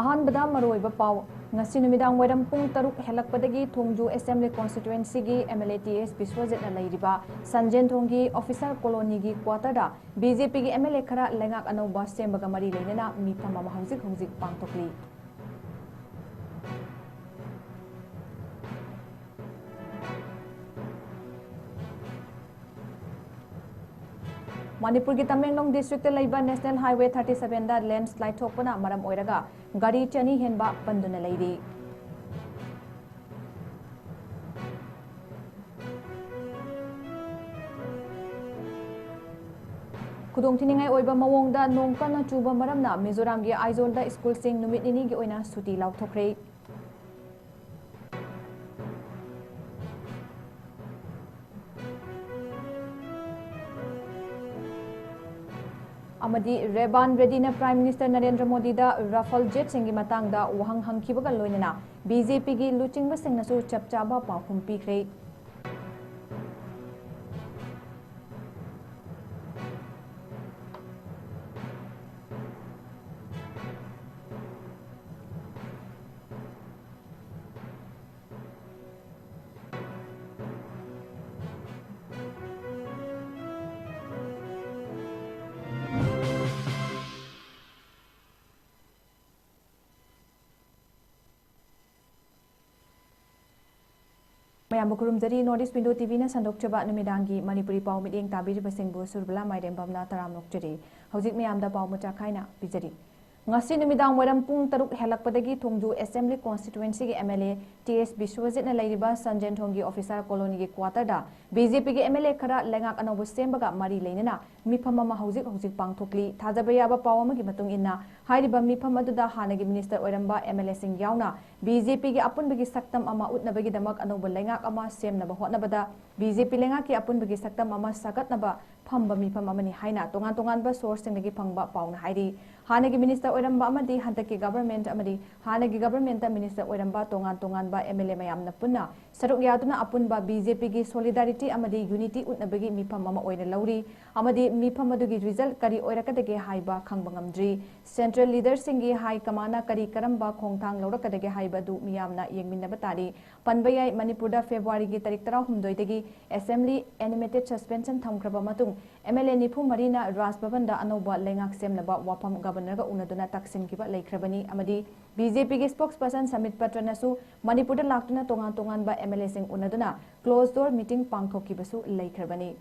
अहानबदा मरोइबा pav ngasi numidang waidam pung taruk helakpadagi thongju assembly constituency gi MLA TS Biswajit na lairiba Sanjen thonggi officer colony gi quarter da BJP gi MLA khara lengak anauba sembaga mari leinana mifam ama hojik pangtokli Manipur ki Tamenglong district laiba National Highway 37 da landslide thokpana maram oiraga gari chani henba panduna leiri Kudong tiningai oiba mawongda nongkana chuba maramna Mizoram gi Aizol da school sing numit nini gi oina suti lauthokre Amadi Reban Redina Prime Minister Narendra Modi da Rafale jet singi matang da wahang hangkibaga loinana BJP gi luchingba singnasu chapchaba pahum pikre Mayam kurumjari Northeast Window TV na sandok chaba numidangi Manipuri pau miting tabiri basingbu surbala maidem bamna taram nokjari hojik mayam da pau mucha khaina bijari ngasi numidang waram pung taruk helakpadagi thongju assembly constituency gi MLA TS Biswajit na lairiba Sanjen thonggi officer colony gi quarter da BJP gi MLA khara lengak anobu sembaga mari leinana mifam ama hojik pangthokli thajaba yaba pau ama gi matung inna hairiba mifam aduda hanagi minister oiramba MLA sing yauna BJP gi apunbagi saktam ama utnabagi damak anobu lengak ama semnaba hotnabada BJP lengak ki apunbagi saktam ama sagatnaba phamba mifam amani haina tongan ba source singdagi phangba pauna hairi hanagi minister oiramba amadi hantaki government amadi hanagi government ta minister oiramba tongan ba MLA mayamna punna saruk yaduna apunba BJP gi solidarity amadi unity utnabagi mifam ama oina lauri amadi mifam adugi result kari oirakadage haiba khangba ngamdri central leader singi high command kari karamba khongthang laurakadage haiba du miyamna yengminnaba tari panbayai Manipur da February gi tarik 13 dagi assembly animated suspension thamkraba matung MLA nifu marina Raj Bhavan da anoba lengak semnaba wapam governor ga unaduna taksin kiba laikhrabani amadi BJP gi spokesperson Samit Patra nasu Manipur da laktuna tongan ba MLA sing unaduna closed door meeting pangthokibasu laikhrabani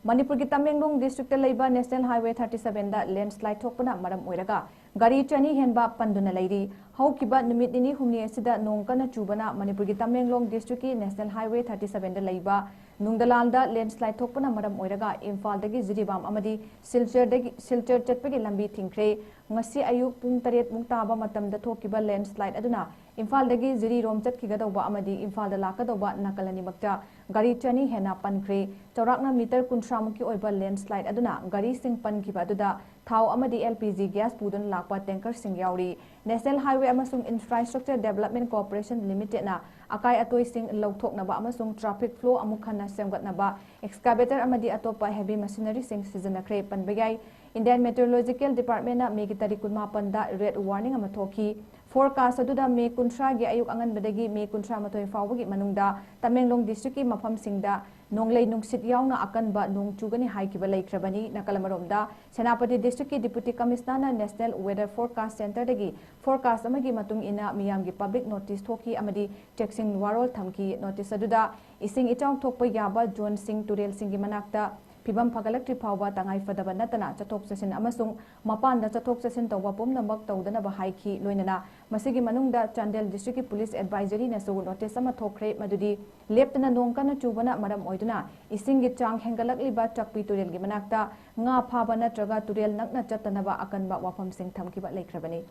Manipur ki Tamenglong district laiba National Highway 37 da landslide thokpana maram oiraga gari chani henba panduna leiri haukiba numit nini humni asida nongkana chubana Manipur ki Tamenglong district ki National Highway 37 da laiba nungdalal da landslide thokpana maram oiraga Imphal dagi Jiribam amadi Silchar chatpagi lambi thingkre ngasi ayuk pung 8 mung taba matamda thokiba landslide aduna Imphal dagi Jiri rom chatkigadawba amadi Imphal da lakadawba nakalani makta gari chani hena pankre chaurakna meter 30 muki oiba landslide aduna gari sing pankiba aduda thau amadi LPG gas pudun lakpa tanker sing yauri National Highway amasung Infrastructure Development Corporation Limited na akai atoi sing lauthoknaba amasung traffic flow amukhanna semgatnaba excavator amadi atopa heavy machinery sing sijanakre panbagai Indian Meteorological Department na May 18 da red warning ama thoki forecast aduda May 13 gi ayuk angan badagi May 13 fawagi manungda Tamenglong district ki mafam singda nonglei nungsit yauna akan ba nung chugani haikiba laikhrabani nakalamaromda Senapati district ki deputy commissioner na National Weather Forecast Center dagi forecast amagi matung ina miyam gi public notice thoki amadi texting warol thamki notice aduda ising itang thokpa yaba John Singh Turel Singh gi manakta Pibam Pagalakti Pawa Tangai Fadaba Natana Chatok Sasin Amasung Mapanda Chatok Sasin Tawa Pumnambak Taudana Bahaiki Loinana Masigi Manungda Chandel District Police Advisory Nasu Notice Sama Tokre Madudi Leptana Nongkana Chubana Madam Oiduna Isingi Chang Hengalakli Ba Chakpi Turel Gimanakta Nga Pabana Traga Turel Nakna Chatanaba Akanba Wapam Sing Thamkiba Laikrabani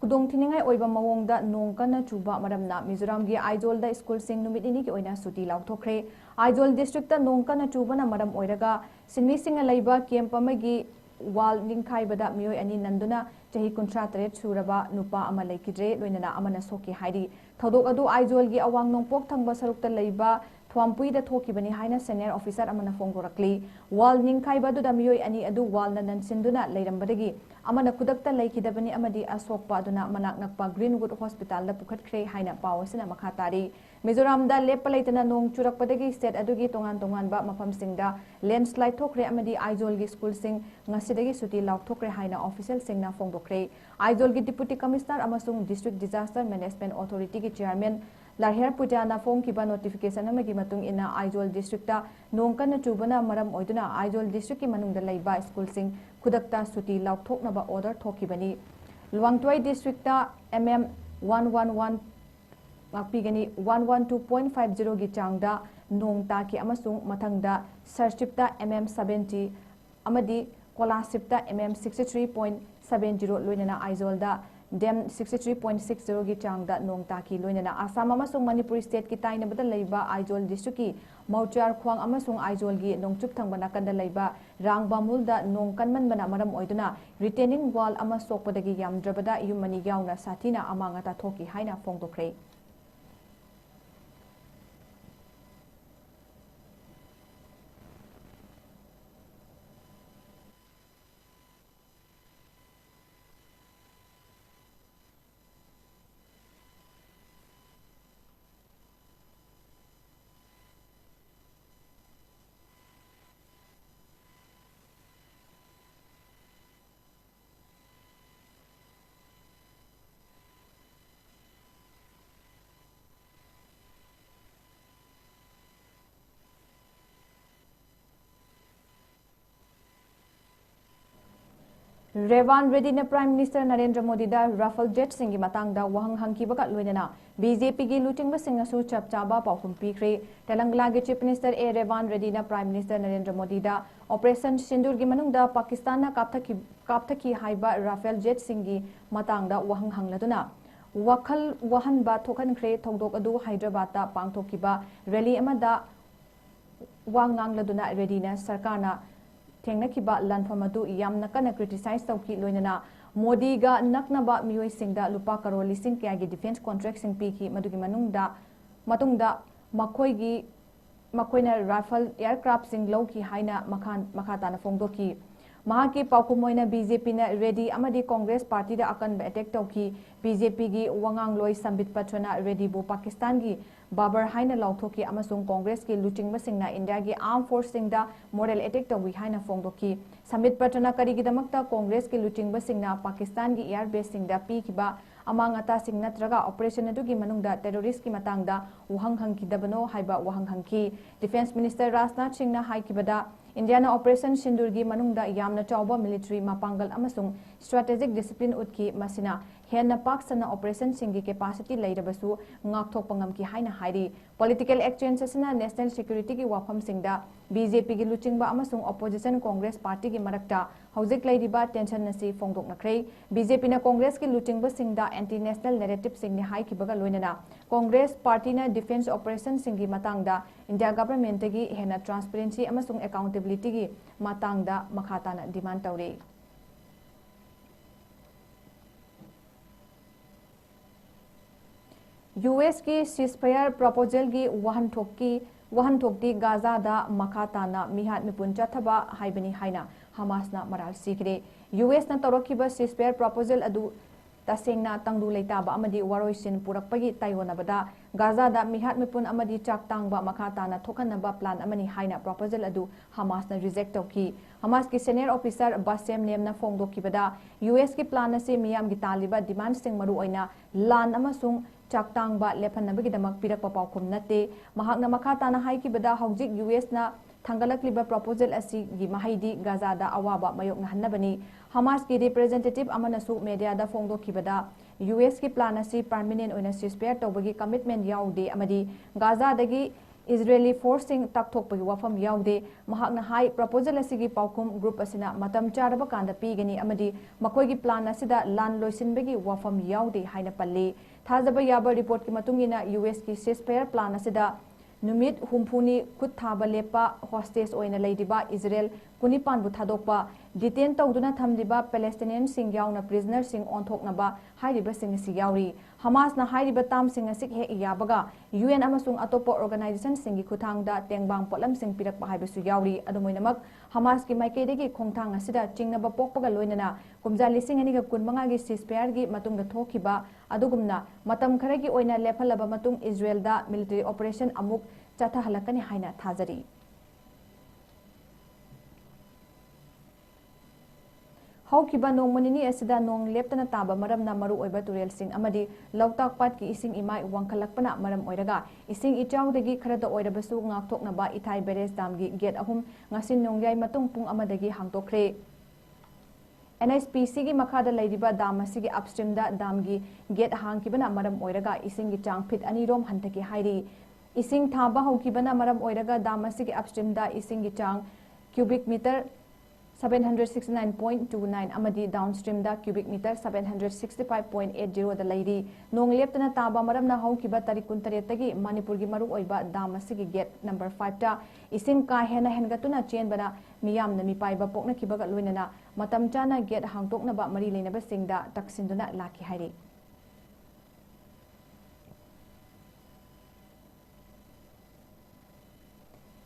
Kudong tiningai oiba mawongda nongkana chuba maramna Mizoram gi Aizol da school sing numit ini ki oina suti lauthokre Aizol district ta nongkana chuba na maram oiraga sinmi singa laiba camp amagi wal ningkhaibada mioi ani nanduna chahi 38 suraba nupa ama leikidre loinana amana soki hairi thodok adu aizol gi awang nongpok thangba sarukta leiba thwampui da thoki bani haina senior officer amana fongdorakli wal ningkhaibada du da mioi ani adu wal na nansinduna leirambadagi amana kudakta leikidabani amadi asokpa aduna manak nakpa greenwood hospital da pukhatkre haina pawasina makhatari Mizoram da lepa leitana nong churakpadagi state adugi tongan ba mafam singda landslide thokre amadi aizol gi school sing ngasidagi suti lauk thokre haina official singna fongdokre aizol gi deputy commissioner amasung district disaster management authority gi chairman Larher Pujana Fong Kiba notification amagi matung ina Aizol district ta nong kana chubana maram oiduna Aizol district ki manung da laiba school sing kudakta suti lauk thoknaba order thokibani Luangtwai district ta mm 111 Pigani 112.50 gi changda nong ta ki amasung mathangda sarchipta mm 70 amadi kolasipta mm 63.70 loinana Aizol da Dem 63.60 gi changda nong ta ki loinana Assam amasung Manipur state ki tainabada leiba Aizol district ki Mauchar Khwang amasung Aizol gi nongchup thangbana kanda leiba Rangbamul da nong kanman bana maram oiduna retaining wall ama sokpadagi yamdrabada yumani yauna satina amanga ta thoki haina fongdokre Revan Reddy na Prime Minister Narendra Modi da Rafale jet singi matang da wahang hangki bakat loinana BJP gi looting ba singa su chap chaba paukum pikre Telangana gi Chief Minister A Revan Reddy na Prime Minister Narendra Modi da Operation Sindur gi manung da Pakistan na kapthaki haiba Rafale jet singi matang da wahang hangladuna wakhal wahan ba thokan khre thongdok adu Hyderabad ta pangthokiba rally amada wangang laduna Reddy na sarkar na Tengnakiba Lanfamadu Yamna kana criticize tauki loinana Modi ga naknaba mioi singda lupa karo lising kaya gi defense contract sing piki madugi matungda makoina rifle aircraft sing lowki haina makata na fongdoki mahaki paukumoina BJP na ready amadi Congress party da akan attack tauki BJP gi wangang loi sambit patrona ready bu Pakistan gi Babar haina lauthoki amasung Congress ki looting masingna India gi armed force singda moral attack tawi haina fongdoki Samit Patrana karigi damakta Congress ki looting basingna Pakistan gi air base singda pi kiba amangata singna traga operation adu gi manungda terrorist ki matangda wahang hangki dabano haiba wahang hangki Defense Minister Rajnath Singh na haikibada Indiana Operation Sindur gi manungda yamna chawba military mapangal amasung strategic discipline utki masina henna paksana operation singi capacity leirabasu ngakthok pangam ki haina hairi political exchange asina national security ki wafam singda BJP gi luchingba amasung opposition Congress party gi marakta hojik leiriba tension nasi fongdok nakrei BJP na Congress ki luchingba singda anti national narrative singni haikibaga loinana Congress party na defense operation singi matangda India government gi henna transparency amasung accountability gi matangda makhata na demand tawre US की ceasefire proposal की wahan thokti Gaza da makata na mihat mipun chathaba haibani haina Hamas na maral sikre US na torokiba ceasefire proposal adu tasengna tangdu leitaba amadi waroisin purakpagi tayonabada Gaza da mihat mipun amadi chaktangba makata na thokanaba plan amani haina proposal adu Hamas na reject tawki Hamas ki senior officer Bassem Nemna fongdokibada US ki plan na se miyam gi taliba demand sing maru oina lan amasung Chaktangba lephanabagi damak pirakpa paukum nate mahakna makata na haikibada hojik US na thangalakliba proposal asi gi mahaidi Gaza da awaba mayok nahanabani Hamas ki representative amanasu media da fongdokibada US ki plan asi permanent oina ceasefire tawbagi commitment yaude amadi Gaza dagi Israeli forcing takthokpagi wafam yaude mahakna hai proposal asigi paukum group asina matam charaba kanda pigani amadi makoigi plan asida lan loisinbagi wafam yaude haina palle thazaba yaba report ki matungina US ki ceasefire plan asida numit humpuni khut thaba lepa hostage oina leidiba Israel कुनिपानबु थादोकपा detain तौदुना थमलिबा Palestinian सिंग यावना prisoner सिंग ओंथोकनबा हाइरिबा सिंग असि यावरी हमासना हाइरिबा ताम सिंग असि हे याबगा यूएन अमसुंग अतोप ऑर्गेनाइजेशन सिंगी खुथांगदा टेंगबांग पोलम सिंग पिरकपा हाइबसु यावरी अदुमोइनमक हमास की माइकेदेगी खोंथांग असिदा चिंगनबा पोकपगा लोइनना कुमजा लिसिंग अनिगा कुनमंगा गी सीजफायर गी मतुंग थोखिबा अदुगुमना मतम खरगी ओइना लेफलबा मतुंग इजराइल दा मिलिटरी ऑपरेशन अमुक चथाहलकनी हाइना थाजरी हौखिबा नोंमनिनी असिदा नोंग लेप्तना ताबा मरमना मरु ओइबा तुरेल सिंग अमदी लौताक पाट की इसिंग इमाई वांखलकपना मरम ओइरगा इसिंग इचाउदगी खरदा ओइरबसु ngaktoknaba इथाई बेरेस दामगी गेट अहुम ngasin नोंgyai matung pung amadagi hangtokre NSPC gi makhada leiriba dam asigi upstream da damgi gate hangkibana maram oiraga ising gi chang phit ani rom hantaki hairi ising thaba hokibana maram oiraga dam asigi upstream da ising gi chang cubic meter 769.29 amadi downstream da cubic meter 765.80 da leiri nong leptana taba maramna haukiba tarikun taretagi manipur gi maru oiba dam asigi gate number 5 ta ising ka hena hengatuna chenbana miyam na mi paiba pokna kibaga loinana matam chana gate hangtokna ba mari leinaba singda taksinduna laki hairi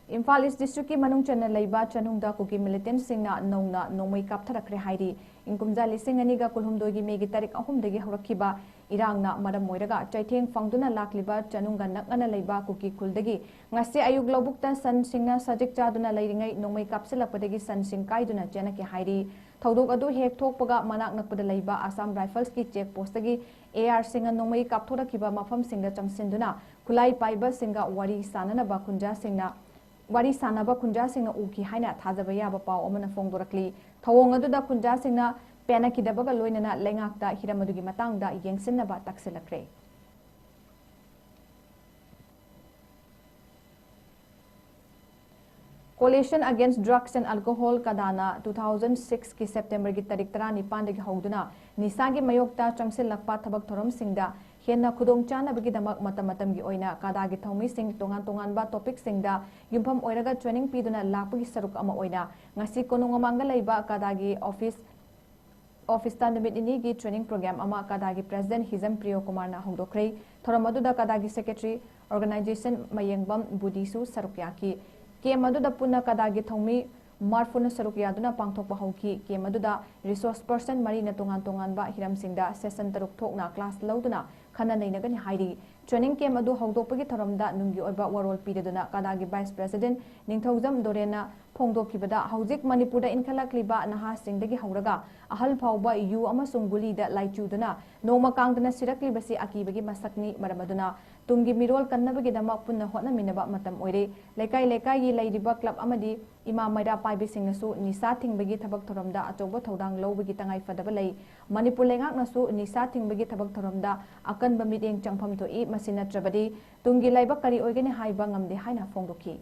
Imphal east district की मनुंग चन्ना लेबा चनुंगदा cookie militant सिंगना नौना नोमई कापथरखरे हाइरी इंकुमजा लिसिंग अनिगा कुलहुमदोगी Maggi तारीख अहुमदगी हौरखिबा इरांगना मरम मोइरगा चैथेंग फंगदुना लाखलिबा चनुंगा नकना लेबा cookie खुलदगी ngasi ayuk lobukta san singna sajik chaduna leiringai nongmai kapsilakpadagi san sing kaiduna chenaki hairi thodok adu hek thokpaga manak nakpada leiba Assam Rifles ki check post dagi AR singa nongmai kapthorakiba mafam singda chamsinduna khulai paiba singa wari sanana ba kunja singna wari sanaba kunja singna uki haina thajaba yaba paw amana fongdorakli thawong adu da kunja singna pena kidabaga loinana lengakta hiramadugi matangda yengsinnaba taksilakre Coalition Against Drugs and Alcohol Kadana 2006 ki September ki tarik 19 dagi hogduna nisagi mayokta changsil lakpa thabak thorom singda henna khudong chana bagi damak matam gi oina kada gi thomi sing tongan ba topic singda yumpham oiraga training piduna lakpagi saruk ama oina ngasi konong amanga leiba kada gi office ta numit ini gi training program ama kada gi president Hizam Priyo Kumar na hongdokhrei thoramadu da kada gi secretary organization mayengbam budisu sarukyaki के मधुदा पुना कदागी थोमी मार्फुन सरुकियादुना पांगथोकपा हौकी के Madhuda resource person मरी न तोंगान बा Hiram सिंगदा session तरुक थोकना class लौदुना खना नैनगनि हाइरी training के मधु हौदोकपगी थरमदा नुंगी ओइबा वरोल पीदुना कदागी vice president Ningthoujam दोरेना फोंदोकिबदा हौजिक मणिपुरदा इनखलकलिबा नहा सिंगदगी हौरगा अहल फाउबा you अमसुंग गुलीदा लाइचुदुना नोमा कांगदना सिरकलिबसी अकीबगी मसकनी मरमदुना तुंगी मिरोल कन्नबगी दमा पुन्ना होना मिनबा मतम ओइरे लेकाई लेकाई गी लैरिबा क्लब अमदी इमा मैरा पाइबे सिंगसु निसा थिंगबगी थबक थरमदा अचौबा थौदांग लौबगी तंगाई फदबा लೈ मणिपुर लेंगाकनसु निसा थिंगबगी थबक थरमदा अकनबा मिदेंग चंगफम थोई मसिना ट्रबदी तुंगी लाइबा करी ओइगनि हाइबा ngamde haina phongdoki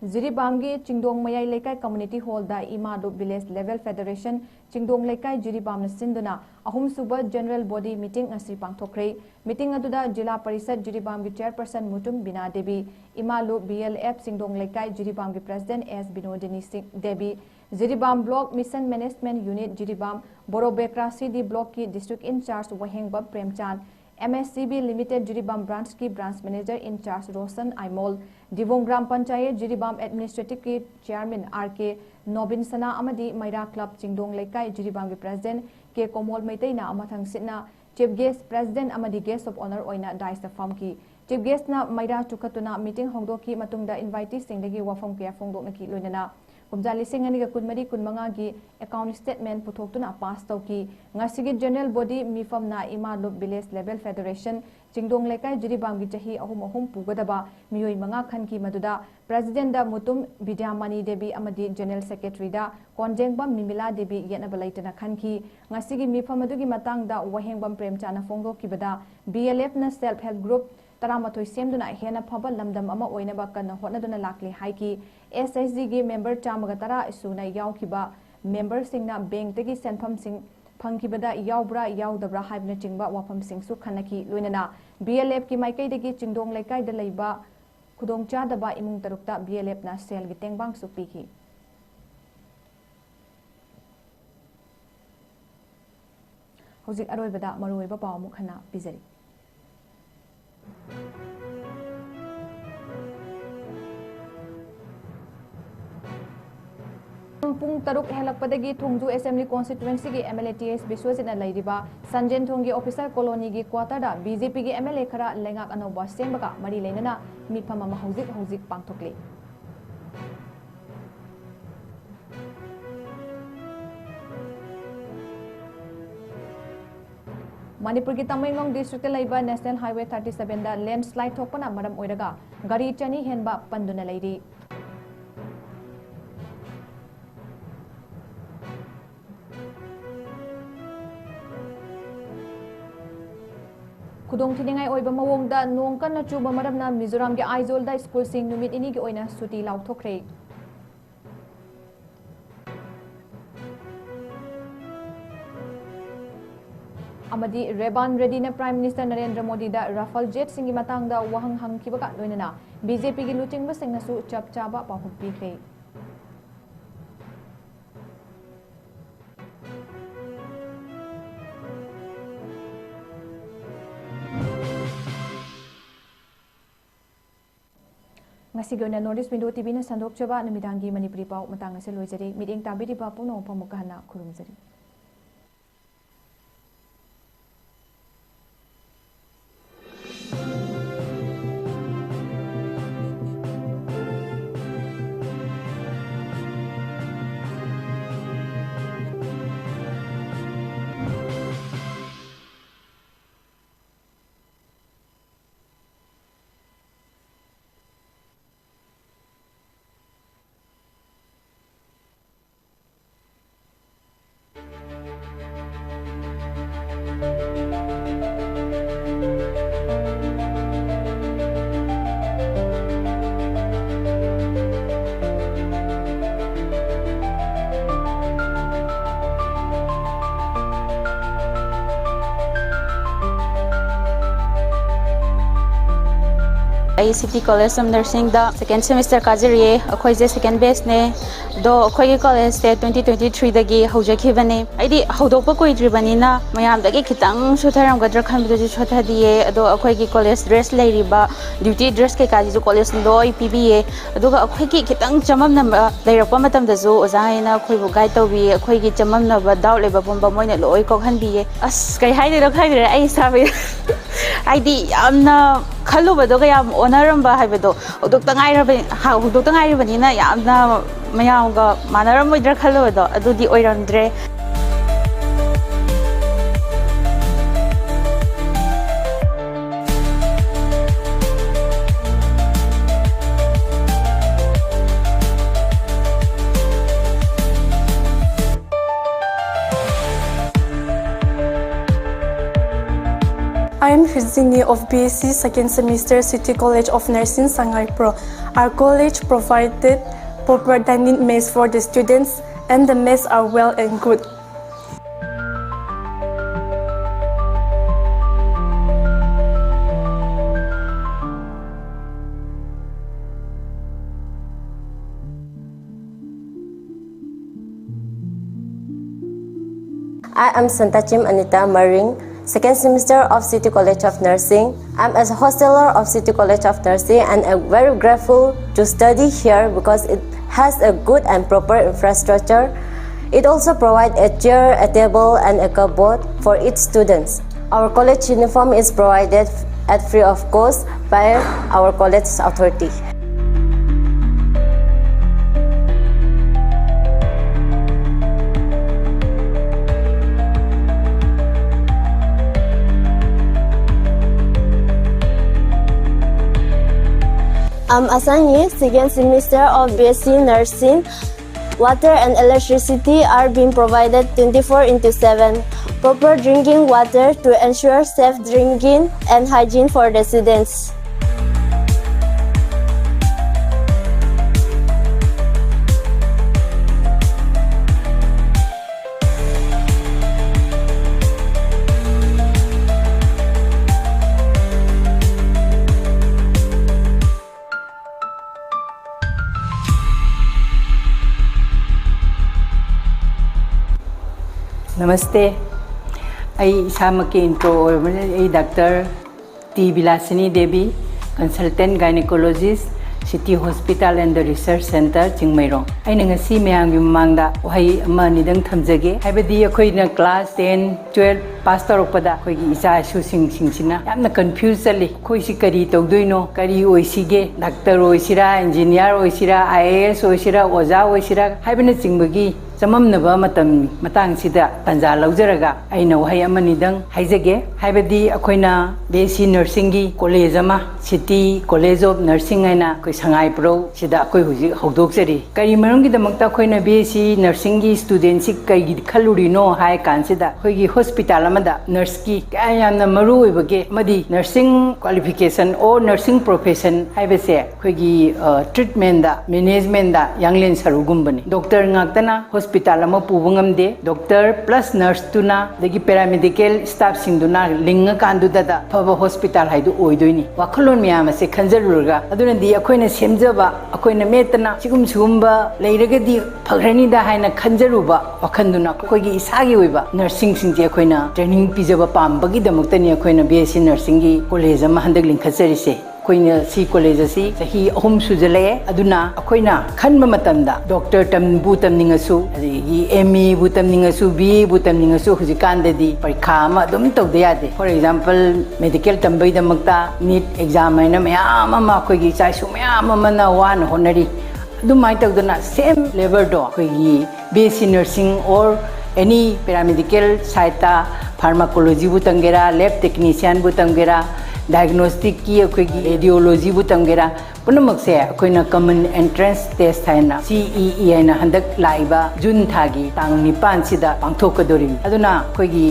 Jiribamgi Chingdong Mayai Lekai Community Hall da Imadu Village Level Federation Chingdong Lekai Jiribam Sinduna Ahum Suba General Body Meeting Asri Pangthokre Meeting aduda Jila Parisad Jiribamgi Chairperson Mutum Bina Devi Imalu BLF Chingdong Lekai Jiribamgi President S Binodini Devi Jiribam Block Mission Management Unit Jiribam Borobekra CD Block ki District In Charge Wahengbab Premchan MSCB Limited Jiribam Branch की Branch Manager in Charge Rosan Aimol Divong Gram Panchayat Jiribam Administrative की Chairman RK Nobin Sana Amadi Maira Club Chingdong Lekai Jiribam की President के Komol Meitena Amathang Sitna Chief Guest President Amadi Guest of Honor Oina Dice the Farm की Chief Guest na Maira Chukatuna Meeting Hongdo की Matungda Invitees Singdagi Wafam Kya Fongdo na ki Loinana Kumjali Singani ka kunmari kunmanga gi account statement puthokuna pass tawki ngasigi general body mifam na Imalu Village Level Federation Chingdong Lekai Jiribam gi chahi ahum pugadaba miyoi manga khan ki maduda president da Mutum Bidyamani Devi amadi general secretary da Konjengbam Mimila Devi yenaba laitana khan ki ngasigi mifam adugi matang da Wahengbam Premchana Fongdo kibada BLF na self help group Taramathoi semduna hena phaba lamdam ama oinaba kana hotnaduna lakli haiki SSG gi member chamaga tara isuna yaukhiba member singna bank tegi senpham sing phangkibada yaubra yaudabra haibna chingba wafam sing su khanaki loinana BLF की माइकैदगी चिंगदोंग लेकाइदा लेबा खुदोंचादबा इमुंग तरुकता BLF ना cell की तेंगबांग सुपीखी हौजिक अरोइबदा मरुइबा पाव मुखना पिजरी पुंग तरुक हेलकपदगी थोंजू असेंबली कॉन्स्टिट्यूएंसी की MLA TS बिश्वजितना लैरिबा संजन थोंगी ऑफिसर कॉलोनी की क्वार्टरदा BJP की MLA खरा लेंगाक अनौबा सेंबका मरी लेनना मिफम अमा हौजिक पांथोकले मणिपुर की तमेंगलोंग डिस्ट्रिक्ट लेबा नेशनल हाईवे 37 दा लैंडस्लाइड थोपना मरम ओइरगा गाड़ी चनी हेनबा पंदुना लैरी खुदोंग थिनिंगाई ओइबा मवोंगदा नोंग कन्ना चुबा मरमना मिजोराम के आइजोलदा स्कूल सिंग नुमित इनी की ओइना सुटी लाउथोखरे अमदी रेबान रेड्डी ने प्राइम मिनिस्टर नरेंद्र मोदी दा राफेल जेट सिंगी मतंगदा वहंग हंगखिबका लोइनना BJP की लुचिंगबा सिंगनासु चप चाबा पाहुक पीखरे ngasigoina Northeast Window TV na sandokchaba numidangi Manipuri pau matang ase loijari meeting tabiriba puno pamuka hana khurumjari City College of Nursing da second semester kajariye akhoi je second batch ne do akhoi ge college te 2023 dagi haujakhibane aidi haudokpa koidribani na mayam dagi khitang sutharam gadra khanbidu ji sothadiye ado akhoi ge college dress leiriba duty dress ke kaji ju college loi pba aduga akhoi ge khitang chamam na leirakpa matam da ju ojaina akhoi bu guide tawbi akhoi ge chamam na ba doubt leba bomba moina loi kokhanbiye as kai haide ro khaire ai sabi aidi amna khalubado ga yam onaramaba haibado hudokta ngairibani yamna mayamga manaramoidra khalubado adudi oiramdre I am Rizini of BSc second semester City College of Nursing Shanghai Pro. Our college provided proper dining mess for the students and the mess are well and good. I am Santachim Anita Maring, second semester of City College of Nursing. I'm a hosteler of City College of Nursing and I'm very grateful to study here because it has a good and proper infrastructure. It also provides a chair, a table and a cupboard for each students. Our college uniform is provided at free of cost by our college authority. I'm Asani, second semester of BSc Nursing. Water and electricity are being provided 24/7. Proper drinking water to ensure safe drinking and hygiene for residents. नमस्ते intro doctor T Bilasini Devi consultant gynaecologist city hospital and research centre Chingmeirong असी ma'am ममांग वही थमजगे class 10 12 पास तौरपदा इचा इसूसिंग confuse चली अखोई करी तौदोइनो करी ओइसिगे doctor ओइसिरा engineer ओइसिरा IAS ओइसिरा ओजा ओइसिरा हाइबने चिंबगी चममनब मतंग तंजा लौजरगा अइना वही अमनिदंग हाइजगे हाइबदी अखोइना BSc nursing की college city college of nursing है कोई संगाईप्रो सिदा कोई हुजी हौदोक्चरी करी मरमगिदमक्ता अखोइना BSc नर्सिंग की स्टूडेंट सी कई खलुरिनो हाय कानसिदा अखोइगी हॉस्पिटल अमदा नर्स की क्या यामना मरु ओइबगे मदी नर्सिंग क्वालिफिकेशन और नर्सिंग प्रोफेशन हाइबसे अखोइगी ट्रीटमेंट दा मैनेजमेंट दा यांगलेन सरुगुम्बनी डॉक्टर ngakतना हॉस्पिटल अमा पुबंगमदे डॉक्टर प्लस नर्स तुना दगी पैरामेडिकल स्टाफ सिंगदुना लिंग कांदुदा फब हॉस्पिटल हाइदु ओइदोइनी वाखलोन मियाम से खंजरुरगा अदुनदी अखोइना सेमजबा अखोइना मेतना सिगुम्बा लेरगदी फग्रनीदा हाइना खंजरुबा वखंदुना अखोइगी इसागी ओइबा नर्सिंग सिंजे अखोइना ट्रेनिंग पिजबा पामबगी दमक्तनी अखोइना BSc नर्सिंग की कॉलेज अमा हंदक लिंखचरिसे अखोइना सी कॉलेज असी चही अहुम सुजले अदुना अखोइना खनब मतमदा डॉक्टर तमबु तमनिंगसु अदगी ME बु तमनिंगसु BA बु तमनिंगसु हुजिकांददी परीक्षा अमा अदुम तौदे यादे फॉर एग्जांपल मेडिकल तंबई दमक्ता नीट एग्जाम हैना मयाम अमा अखोइगी चाइसु मयाम अमना वान होनरी अदुमाइ तौदना सेम लेवल दो अखोइगी BSc नर्सिंग और एनी पैरामेडिकल साइटा फार्माकोलॉजी बु तंगेरा लैब टेक्नीशियन बु तंगेरा डायग्नोस्टिक की अखोइगी रेडियोलॉजी बु तंगेरा पुनमक्से अखोइना कॉमन एंट्रेंस टेस्ट हैना CEE हैना हंदक लाइबा जून थागी तांग 9 सिदा पांथोकदोरिन अदुना अखोइगी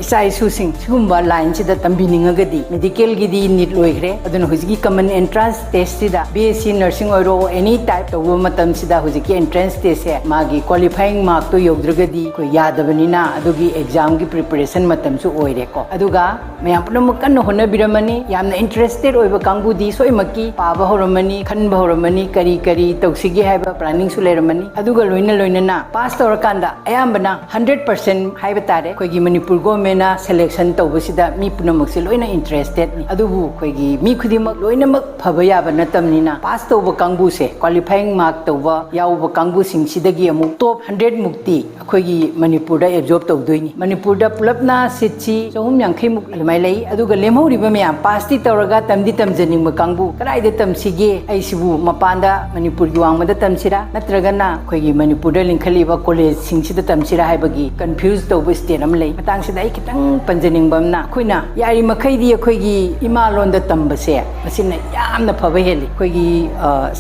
इसा इशूसिंग सिगुम्बा लाइन सिदा तंबिनिंगगदी मेडिकल गिदी नीट लोइग्रे अदुना हुजिगी कॉमन एंट्रेंस टेस्ट सिदा BSc नर्सिंग ओरो एनी टाइप तौबो मतम सिदा हुजिगी एंट्रेंस टेस्ट है मागी क्वालिफाइंग मार्क तो योगद्रगदी को यादबनिना अदुगी एग्जाम की प्रिपरेशन मतम सु ओइरेको अदुगा मयाम पुनम कन्न होनबिरमनी यामना इंटरेस्टेड ओइबा कांगुदी सोइमकी पाबा होरमनी खनबा होरमनी करी करी तौसिगे हाइबा प्लानिंग सु लेरमनी अदुगा लोइना लोइना पास तौरकांदा अयामबना 100% हाइबा तारे कोइगी मणिपुर गवर्नमेंट सेलेक्शन तौबसिदा मी पुनमक्से लोइना इंटरेस्टेड नि अदुबु कोइगी मी खुदिमक लोइनमक फबा याबा नतमनिना पास तौबा कांगु से क्वालिफाइंग मार्क तौबा याउबा कांगु सिंगसिदगी अमुक टॉप 100 मुक्ति अखोइगी मणिपुर दा एब्जॉर्ब तौदोइनी मणिपुर दा पुलपना सिटची 450 मुक लमाइ लई अदुगा लेमहौरिबा मयाम पास ती तौरगा तमदी तमजनिंग कांगु कराइदे तमसिगे ऐसिबु मपांदा मणिपुर की वांगमदा तमसिरा नत्रगना अखोइगी मणिपुर दा लिंखलिबा कॉलेज सिंगसिदा तमसिरा हाइबगी कंफ्यूज तौबा स्टेट अम लई मतंगसिदा आई खितंग पंजनिंगबमना अखोइना यारि मखैदी अखोइगी इमा लोंदा तंबसे मसिना यामना फबा हेली अखोइगी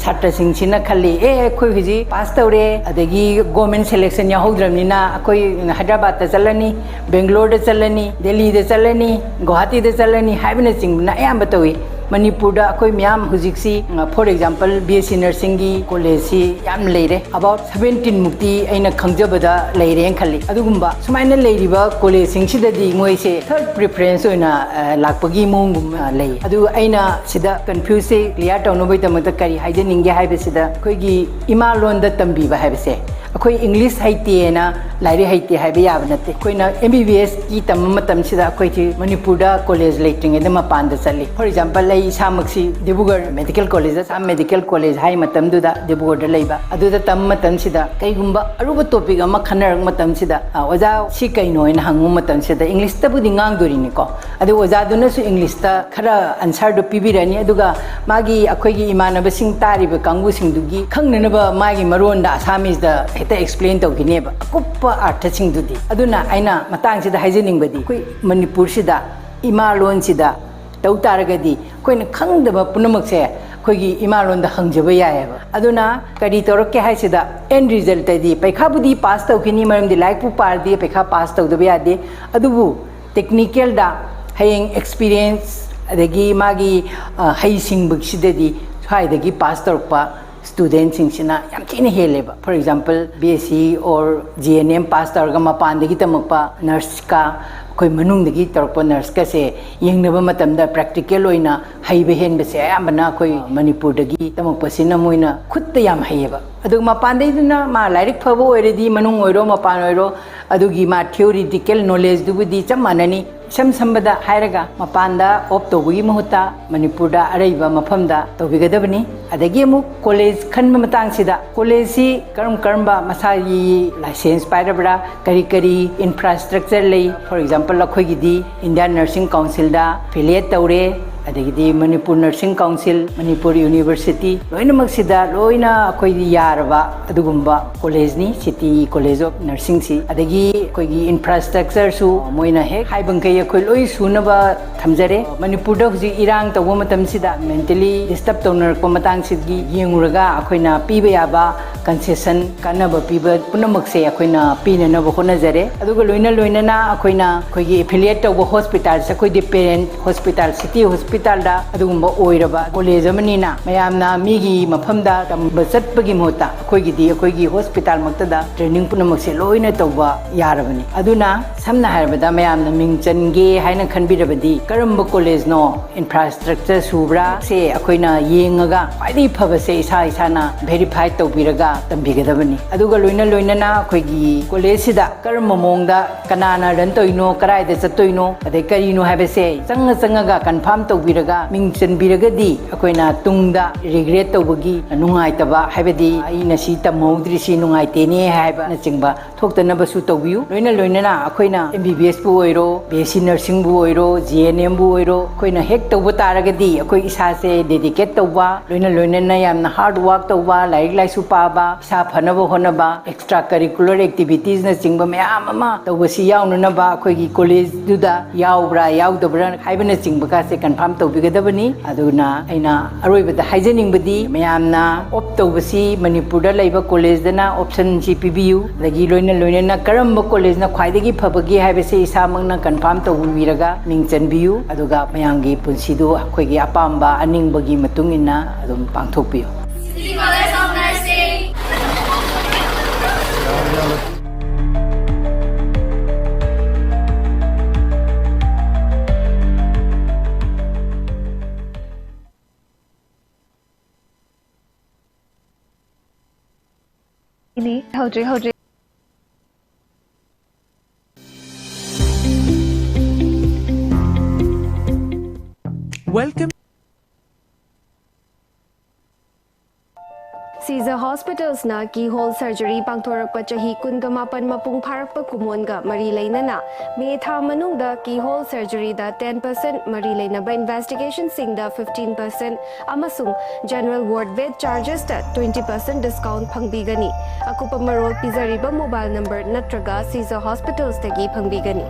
छात्र सिंगसिना खल्ली अखोइ हुजी पास तौरे अदगी गवर्नमेंट सिलेक्शन याहौद्रमनिना अखोइ हैदराबाद दा चलनी बेंगलोर दा चलनी दिल्ली दा चलनी गुवाहाटी दा चलनी हाइबना चिंगना याम तौई मणिपुर दा अखोइ म्याम हुजिक्सी फॉर एग्जांपल BSc नर्सिंग की कॉलेज सी याम लेरे अबाउट 17 मुक्ति अइना खंगजबदा लेरे खल्ली अदुगुम्बा सुमाइना लेरिबा कॉलेज सिंगसिददी मोइसे थर्ड प्रेफरेंस ओइना लाकपगी मोंगुम ले अदु अइना सिदा कंफ्यूज से क्लियर तौनबय तमत करी हाइजनिंगे हाइबसिदा अखोइगी इमा लोंदा तंबीबा हाइबसे अखोइ इंग्लिश हाइतेना लाइरे हाइते हाइबे याब नते अखोइना MBBS की तमम तमसिदा अखोइति मणिपुर दा कॉलेज लेटिंग एदमा पांदा चली फॉर एग्जांपल लाई सामक्सी देबुगढ़ मेडिकल कॉलेज साम मेडिकल कॉलेज हाई मतमदुदा देबुगढ़ दा लेबा अदुदा तम मतमसिदा कईगुंबा अरुबा टॉपिक अमा खनरक मतमसिदा ओजा सि कइनो इन हंगु मतमसिदा इंग्लिश तबुदि ngang को अदु ओजा दुनसु इंग्लिश ता खरा आंसर दो पिबिरनी अदुगा मागी अखोइगी इमानबसिंग तारिबा कांगुसिंगदुगी खंगननबा मागी मरोंदा आसामीज दा हेता एक्सप्लेन तौगिनेबा कुप्पा अर्थसिंगदुदी अदुना आइना मतंगसिदा हाइजनिंगबदी कोइ मणिपुर सिदा इमा लोन सिदा तौ तारगदी कोइना खंगदबा पुनमक्से अखोइगी इमा लोनदा हंगजबा यायबा अदुना करी तौरके हाइसिदा एंड रिजल्ट दी पैखाबुदी पास तौखिनी मरमदी लाइक पु पारदी पैखा पास तौदबा यादे अदुबु टेक्निकल दा हयेंग एक्सपीरियंस अदगी मागी हाइसिंगबसिददी स्वाइदगी पास तौरपा स्टूडेंट सिंगसिना याम थीना हेलेबा फॉर एग्जांपल BSc और GNM पास तौरगा मपानदगी तमकपा नर्स का ꯑꯩꯈꯣꯏ ꯃꯅꯨꯡꯗꯒꯤ ꯇꯧꯔꯛꯄ ꯅꯔꯁꯀꯁꯦ ꯌꯦꯡꯅꯕ ꯃꯇꯝꯗ ꯄ꯭ꯔꯦꯛꯇꯤꯀꯦꯜ ꯑꯣꯏꯅ ꯍꯩꯕ ꯍꯦꯟꯕꯁꯦ ꯑꯌꯥꯝꯕꯅ ꯑꯩꯈꯣꯏ ꯃꯅꯤꯄꯨꯔꯗꯒꯤ ꯇꯝꯃꯛꯄꯁꯤꯅ ꯃꯣꯏꯅ ꯈꯨꯠꯇ ꯌꯥꯝ ꯍꯩꯌꯦꯕ ꯑꯗꯨꯒ ꯃꯄꯥꯟꯗꯩꯗꯨꯅ ꯃꯥ ꯂꯥꯏꯔꯤꯛ ꯐꯕ ꯑꯣꯏꯔꯗꯤ ꯃꯅꯨꯡ ꯑꯣꯏꯔꯣ ꯃꯄꯥꯟ ꯑꯣꯏꯔꯣ ꯑꯗꯨꯒꯤ ꯃꯥ ꯊꯤꯑꯣꯔꯤꯇꯤꯀꯦꯜ ꯅꯣꯂꯦꯖꯗꯨꯕꯨꯗꯤ ꯆꯞ ꯃꯥꯟꯅꯅꯤ ꯏꯁꯝ ꯁꯝꯕꯗ ꯍꯥꯏꯔꯒ ꯃꯄꯥꯟꯗ ꯑꯣꯞ ꯇꯧꯕꯒꯤ ꯃꯍꯨꯠꯇ ꯃꯅꯤꯄꯨꯔꯗ ꯑꯔꯩꯕ ꯃꯐꯝꯗ ꯇꯧꯕꯤꯒꯗꯕꯅꯤ ꯑꯗꯒꯤ ꯑꯃꯨꯛ ꯀꯣꯂꯦꯖ ꯈꯟꯕ ꯃꯇꯥꯡꯁꯤꯗ ꯀꯣꯂꯦꯖꯁꯤ ꯀꯔꯝꯕ ꯃꯁꯥꯒꯤ ꯂꯥꯏꯁꯦꯟꯁ ꯄꯥꯏꯔꯕ꯭ꯔꯥ ꯀꯔꯤ ꯏꯟꯐ꯭ꯔꯥꯁꯇ꯭ꯔꯛꯆꯔ ꯂꯩ ꯐꯣꯔ ꯑꯦꯛꯖꯥꯝꯄꯜ ꯑꯩꯈꯣꯏꯒꯤꯗꯤ ꯏꯟꯗꯤꯌꯥꯟ ꯅꯔꯁꯤꯡ ꯀꯥꯎꯟꯁꯤꯜꯗ ꯑꯦꯐꯤꯂꯤꯌꯦꯠ ꯇꯧꯔꯦ ꯑꯗꯒꯤꯗꯤ ꯃꯅꯤꯄꯨꯔ ꯅꯔꯁꯤꯡ ꯀꯥꯎꯟꯁꯤꯜ ꯃꯅꯤꯄꯨꯔ ꯌꯨꯅꯤꯚꯔꯁꯤꯇꯤ ꯂꯣꯏꯅꯃꯛꯁꯤꯗ ꯂꯣꯏꯅ ꯑꯩꯈꯣꯏꯗꯤ ꯌꯥꯔꯕ ꯑꯗꯨꯒꯨꯝꯕ ꯀꯣꯂꯦꯖꯅꯤ ꯁꯤꯇꯤ ꯀꯣꯂꯦꯖ ꯑꯣꯐ ꯅꯔꯁꯤꯡꯁꯤ ꯑꯗꯒꯤ ꯑꯩꯈꯣꯏꯒꯤ ꯏꯟꯐ꯭ꯔꯥꯁꯇ꯭ꯔꯛꯆꯔꯁꯨ ꯃꯣꯏꯅ ꯍꯦꯛ ꯍꯥꯏꯕꯈꯩ ꯑꯩꯈꯣꯏ ꯂꯣꯏ ꯁꯨꯅꯕ ꯊꯝꯖꯔꯦ ꯃꯅꯤꯄꯨꯔꯗ ꯍꯧꯖꯤꯛ ꯏꯔꯥꯡ ꯇꯧꯕ ꯃꯇꯝꯁꯤꯗ ꯃꯦꯟꯇꯦꯂꯤ ꯗꯤꯁꯇꯔꯕ ꯇꯧꯅꯔꯛꯄ ꯃꯇꯥꯡꯁꯤꯒꯤ ꯌꯦꯡꯉꯨꯔꯒ ꯑꯩꯈꯣꯏꯅ ꯄꯤꯕ ꯌꯥꯕ ꯀꯟꯁꯦꯁꯟ ꯀꯥꯟꯅꯕ ꯄꯤꯕ ꯄꯨꯝꯅꯃꯛꯁꯦ ꯑꯩꯈꯣꯏꯅ ꯄꯤꯅꯅꯕ ꯍꯣꯠꯅꯖꯔꯦ ꯑꯗꯨꯒ ꯂꯣꯏꯅꯅ ꯑꯩꯈꯣꯏꯅ ꯑꯩꯈꯣꯏꯒꯤ ꯑꯦꯐꯤꯂꯤꯌꯦꯠ ꯇꯧꯕ ꯍꯣꯁꯄꯤꯇꯥꯜꯁꯦ ꯑꯩꯈꯣꯏꯗꯤ ꯄꯦꯔꯦꯟꯠ ꯍꯣꯁꯄꯤꯇꯥꯜ ꯁꯤꯇꯤ ꯍꯣꯁꯄꯤꯇꯥꯜꯗ ꯑꯗꯨꯒꯨꯝꯕ ꯑꯣꯏꯔꯕ ꯀꯣꯂꯦꯖ ꯑꯃꯅꯤꯅ ꯃꯌꯥꯝꯅ ꯃꯤꯒꯤ ꯃꯐꯝꯗ ꯇꯝꯕ ꯆꯠꯄꯒꯤ ꯃꯍꯨꯠꯇ ꯑꯩꯈꯣꯏꯒꯤꯗꯤ ꯑꯩꯈꯣꯏꯒꯤ ꯍꯣꯁꯄꯤꯇꯥꯜ ꯃꯛꯇꯗ ꯇ꯭ꯔꯦꯅꯤꯡ ꯄꯨꯝꯅꯃꯛꯁꯦ ꯂꯣꯏꯅ ꯇꯧꯕ ꯌꯥꯔꯕꯅꯤ ꯑꯗꯨꯅ ꯁꯝꯅ ꯍꯥꯏꯔꯕꯗ ꯃꯌꯥꯝꯅ ꯃꯤꯡ ꯆꯟꯒꯦ ꯍꯥꯏꯅ ꯈꯟꯕꯤꯔꯕꯗꯤ ꯀꯔꯝꯕ ꯀꯣꯂꯦꯖꯅꯣ ꯏꯟꯐ꯭ꯔꯥꯁꯇ꯭ꯔꯛꯆꯔ ꯁꯨꯕ꯭ꯔꯥ ꯁꯦ ꯑꯩꯈꯣꯏꯅ ꯌꯦꯡꯉꯒ ꯈ꯭ꯋꯥꯏꯗꯒꯤ ꯐꯕꯁꯦ ꯏꯁꯥꯅ ꯚꯦꯔꯤꯐꯥꯏ ꯇꯧꯕꯤꯔꯒ ꯇꯝꯕꯤꯒꯗꯕꯅꯤ ꯑꯗꯨꯒ ꯂꯣꯏꯅꯅ ꯑꯩꯈꯣꯏꯒꯤ ꯀꯣꯂꯦꯖꯁꯤꯗ ꯀꯔꯝꯕ ꯃꯑꯣꯡꯗ ꯀꯅꯥꯅ ꯔꯟ ꯇꯧꯏꯅꯣ ꯀꯗꯥꯏꯗ ꯆꯠꯇꯣꯏꯅꯣ ꯑꯗꯩ ꯀꯔꯤꯅꯣ ꯍꯥꯏꯕꯁꯦ ꯆꯪꯉꯒ ꯀꯟꯐꯥꯔꯝ ꯇꯧꯕꯤꯔꯒ ꯃꯤꯡ ꯆꯟꯕꯤꯔꯒꯗꯤ ꯑꯩꯈꯣꯏꯅ ꯇꯨꯡꯗ ꯔꯤꯒ꯭ꯔꯦꯠ ꯇꯧꯕꯒꯤ ꯅꯨꯡꯉꯥꯏꯇꯕ ꯍꯥꯏꯕꯗꯤ ꯑꯩꯅ ꯁꯤ ꯇꯝꯍꯧꯗ꯭ꯔꯤꯁꯤ ꯅꯨꯡꯉꯥꯏꯇꯦꯅꯦ ꯍꯥꯏꯕꯅꯆꯤꯡꯕ ꯊꯣꯛꯇꯅꯕꯁꯨ ꯇꯧꯕꯤꯌꯨ ꯂꯣꯏꯅꯅ ꯑꯩꯈꯣꯏꯅ MBBS ꯕꯨ ꯑꯣꯏꯔꯣ BSc ꯅꯔꯁꯤꯡꯕꯨ ꯑꯣꯏꯔో GNM ꯕꯨ ꯑꯣꯏꯔꯣ ꯑꯩꯈꯣꯏꯅ ꯍꯦꯛ ꯇꯧꯕ ꯇꯥꯔꯒꯗꯤ ꯑꯩꯈꯣꯏ ꯏꯁꯥꯁꯦ ꯗꯦꯗꯤꯀꯦꯠ ꯇꯧꯕ ꯂꯣꯏꯅꯅ ꯌꯥꯝꯅ ꯍꯥꯔꯗ ꯋꯥꯔꯛ ꯇꯧꯕ ꯂꯥꯏꯔꯤꯛ ꯂꯥꯏꯁꯨ ꯄꯥꯕ ꯏꯁꯥ ꯐꯅꯕ ꯍꯣꯠꯅꯕ ꯑꯦꯛꯁꯇ꯭ꯔꯥ ꯀꯔꯤꯀꯨꯂꯔ ꯑꯦꯛꯇꯤꯚꯤꯇꯤꯁꯅ ꯆꯤꯡꯕ ꯃꯌꯥꯝ ꯑꯃ ꯇꯧꯕꯁꯤ ꯌꯥꯎꯅꯅꯕ ꯑꯩꯈꯣꯏꯒꯤ ꯀꯣꯂꯦꯖꯗꯨꯗ ꯌꯥꯎꯕ꯭ꯔꯥ ꯌꯥꯎꯗꯕ꯭ꯔꯥ ꯍꯥꯏꯕꯅꯆꯤꯡꯕ ꯀꯥꯁꯦ ꯀꯟꯐꯥꯔꯝ ꯇꯧꯕꯤꯒꯗꯕꯅꯤ ꯑꯗꯨꯅ ꯑꯩꯅ ꯑꯔꯣꯏꯕꯗ ꯍꯥꯏꯖꯅꯤꯡꯕꯗꯤ ꯃꯌꯥꯝꯅ ꯑꯣꯞ ꯇꯧꯕꯁꯤ ꯃꯅꯤꯄꯨꯔꯗ ꯂꯩꯕ ꯀꯣꯂꯦꯖꯗꯅ ꯑꯣꯞꯁꯟꯁꯤ ꯄꯤꯕꯤꯌꯨ ꯑꯗꯒꯤ ꯂꯣꯏꯅꯅ ꯀꯔꯝꯕ ꯀꯣꯂꯦꯖꯅ ꯈ꯭ꯋꯥꯏꯗꯒꯤ ꯐꯕꯒꯦ ꯍꯥꯏꯕꯁꯤ ꯏꯁꯥꯃꯛꯅ ꯀꯟꯐꯥꯔꯝ ꯇꯧꯕꯤꯔꯒ ꯃꯤꯡ ꯆꯟꯕꯤꯌꯨ ꯑꯗꯨꯒ ꯃꯌꯥꯝꯒꯤ ꯄꯨꯟꯁꯤꯗꯨ ꯑꯩꯈꯣꯏꯒꯤ ꯑꯄꯥꯝꯕ ꯑꯅꯤꯡꯕꯒꯤ ꯃꯇꯨꯡ ꯏꯟꯅ ꯑꯗꯨꯝ ꯄꯥꯡꯊꯣꯛꯄꯤꯌꯨ City College of Nursing. Hold. Welcome. Caesar Hospitals na keyhole surgery pangthorakpa chahi 18 mapung pharakpa kumonga mari leinana me tha manungda keyhole surgery da 10% mari leinaba investigation singda 15% amasung general ward bed charges da 20% discount phangbigani akupa marol pizariba mobile number natraga Caesar Hospitals tagi phangbigani